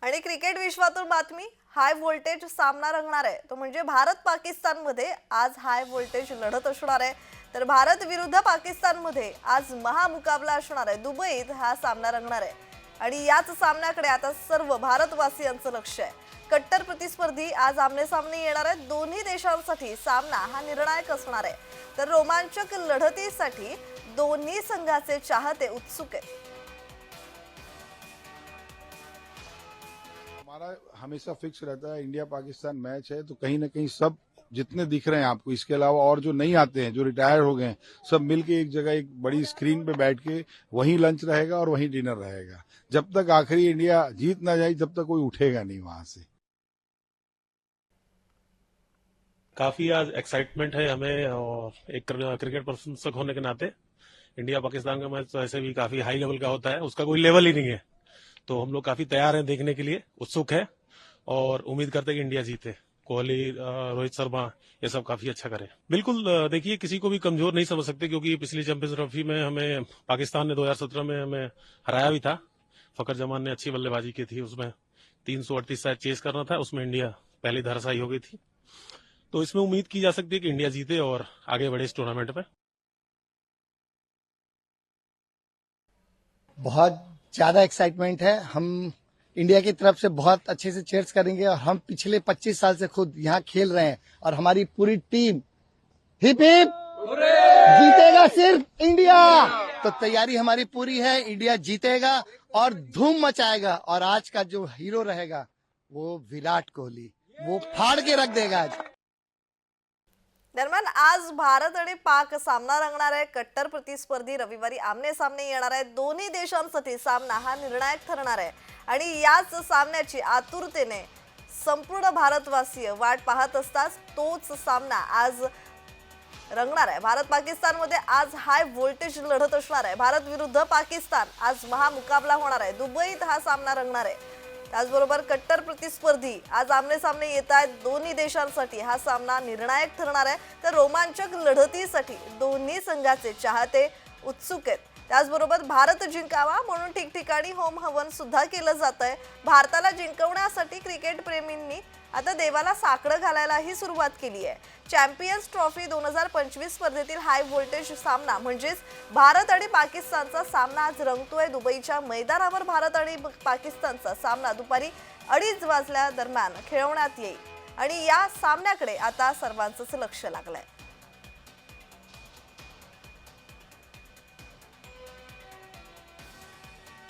आणि क्रिकेट विश्वातून बातमी high voltage सामना रंगणार आहे तो म्हणजे भारत पाकिस्तान मध्ये आज हाय व्होल्टेज लढत असणार आहे। तर भारत विरुद्ध पाकिस्तान मध्ये आज महामुकाबला असणार आहे। दुबईत हा सामना रंगणार आहे आणि याच सामन्याकडे आता सर्व भारतवासियांचं लक्ष आहे। कट्टर प्रतिस्पर्धी आज आमने सामने येणार आहेत। दोन्ही देशांसाठी सामना हा निर्णायक असणार आहे। तर रोमांचक लढतीसाठी दोन्ही संघाचे चाहते उत्सुक आहेत। हमारा हमेशा फिक्स रहता है इंडिया पाकिस्तान मैच है तो कहीं ना कहीं सब जितने दिख रहे हैं आपको, इसके अलावा और जो नहीं आते हैं, जो रिटायर हो गए हैं, सब मिलके एक जगह एक बड़ी स्क्रीन पे बैठ के वहीं लंच रहेगा और वहीं डिनर रहेगा। जब तक आखिरी इंडिया जीत ना जाए तब तक कोई उठेगा नहीं वहां से। काफी आज एक्साइटमेंट है हमें, और एक क्रिकेट प्रशंसक होने के नाते इंडिया पाकिस्तान का मैच ऐसे भी काफी हाई लेवल का होता है, उसका कोई लेवल ही नहीं है। तो हम लोग काफी तैयार हैं देखने के लिए, उत्सुक है और उम्मीद करते हैं कि इंडिया जीते। कोहली, रोहित शर्मा ये सब काफी अच्छा करे। बिल्कुल, देखिए किसी को भी कमजोर नहीं समझ सकते, क्योंकि पिछली चैंपियंस ट्रॉफी में हमें पाकिस्तान ने 2017 में हमें हराया भी था। फकर जमान ने अच्छी बल्लेबाजी की थी, उसमें 338 शायद चेस करना था, उसमें इंडिया पहली धराशायी हो गई थी। तो इसमें उम्मीद की जा सकती है कि इंडिया जीते और आगे बढ़े इस टूर्नामेंट में। बहुत ज्यादा एक्साइटमेंट है। हम इंडिया की तरफ से बहुत अच्छे से चीयर्स करेंगे और हम पिछले 25 साल से खुद यहाँ खेल रहे हैं और हमारी पूरी टीम हिप हिप जीतेगा सिर्फ इंडिया। तो तैयारी हमारी पूरी है, इंडिया जीतेगा और धूम मचाएगा। और आज का जो हीरो रहेगा वो विराट कोहली, वो फाड़ के रख देगा आज। दरम्यान आज भारत आणि पाक सामना रंगणार आहे। कट्टर प्रतिस्पर्धी रविवारी आमने सामने येणार आहेत। दोन्ही देशांसाठी सामना हा निर्णायक ठरणार आहे आणि याच सामन्याची आतुरतेने संपूर्ण भारतवासीय वाट पाहत असतात। तोच सामना आज रंगणार आहे। भारत पाकिस्तान मध्ये आज हाय व्होल्टेज लढत असणार आहे। भारत विरुद्ध पाकिस्तान आज महामुकाबला होणार आहे। दुबईत हा सामना रंगणार आहे। त्याचबरोबर कट्टर प्रतिस्पर्धी आज आमने सामने येत आहेत। दोन्ही देशांसाठी हा सामना निर्णायक ठरणार आहे। तर रोमांचक लढतीसाठी दोन्ही संघाचे चाहते उत्सुक आहेत। त्याचबरोबर भारत जिंकावा म्हणून ठिकठिकाणी होम हवन सुद्धा केलं जात आहे। भारताला जिंकवण्यासाठी क्रिकेट प्रेमींनी आता देवाला साकडं घालायलाही सुरुवात केली आहे। चॅम्पियन्स ट्रॉफी 2025 स्पर्धेतील हाय व्होल्टेज सामना म्हणजेच भारत आणि पाकिस्तानचा सामना आज रंगतोय। दुबईच्या मैदानावर भारत आणि पाकिस्तानचा सामना दुपारी 2:30 वाजल्या दरम्यान खेळवण्यात येईल आणि या सामन्याकडे आता सर्वांचंच लक्ष लागलंय।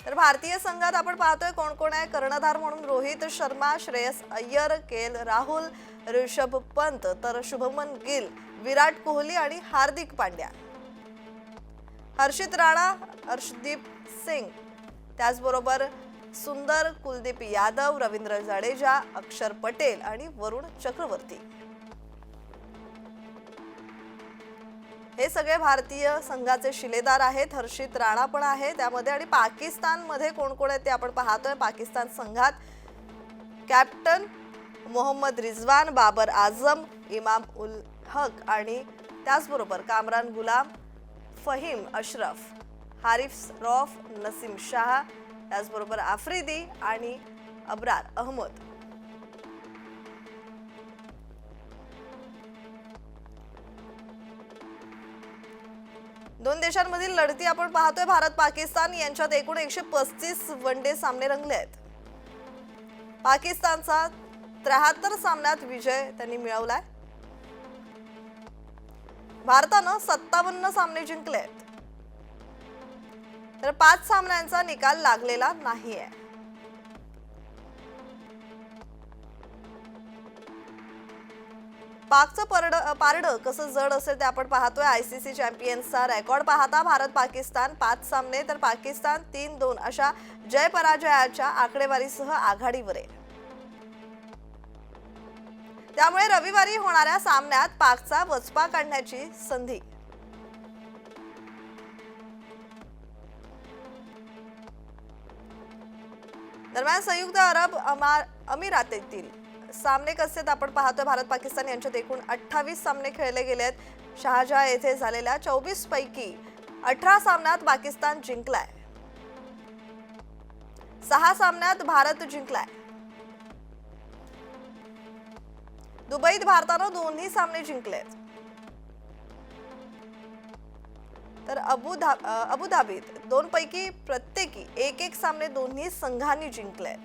तर भारतीय संघात आपण पाहतोय कोण कोण आहे। कर्णधार म्हणून रोहित शर्मा, श्रेयस अय्यर, केएल राहुल, ऋषभ पंत, तर शुभमन गिल, विराट कोहली आणि हार्दिक पांड्या। हर्षित राणा, अर्शदीप सिंग, त्याचबरोबर सुंदर, कुलदीप यादव, रवींद्र जाडेजा, अक्षर पटेल आणि वरुण चक्रवर्ती हे सगळे भारतीय संघाचे शिलेदार आहेत। हर्षित राणा पण आहे त्यामध्ये। आणि पाकिस्तान मध्ये कोण कोण आहे ते आपण पाहतोय। पाकिस्तान संघात कॅप्टन मोहम्मद रिजवान, बाबर आझम, इमाम उल हक आणि त्याचबरोबर कामरान गुलाम, फहीम अशरफ, हारिस रौफ, नसीम शाह, त्याचबरोबर आफ्रिदी आणि अब्रार अहमद। दोन देशांमधील लढती आपण पाहतोय। भारत पाकिस्तान यांच्यात एकूण 135 वनडे सामने रंगले आहेत। पाकिस्तानचा 73 सामन्यात विजय त्यांनी मिळवलाय। भारतानं 57 सामने जिंकले आहेत, तर 5 सामन्यांचा निकाल लागलेला नाहीये। पाकचं पारडं कसं जड असेल ते आपण पाहतोय। आयसीसी चॅम्पियन्सचा रेकॉर्ड पाहता भारत पाकिस्तान 5 सामने तर पाकिस्तान 3-2 अशा जय पराजयाच्या आकडेवारीसह आघाडीवर आहे। त्यामुळे रविवारी होणाऱ्या सामन्यात पाकचा वचपा काढण्याची संधी। दरम्यान संयुक्त अरब अमिरातीतील सामने कसे आपण पाहतोय। भारत पाकिस्तान यांच्यात एकूण 28 सामने खेळले गेले आहेत। शाहजहा येथे झालेल्या 24 पैकी 18 सामन्यात पाकिस्तान जिंकलाय। 6 सामन्यात भारत जिंकलाय। दुबईत भारतानं दोन्ही सामने जिंकलेत, तर अबुधाबीत 2 पैकी प्रत्येकी एक सामने दोन्ही संघांनी जिंकलेत.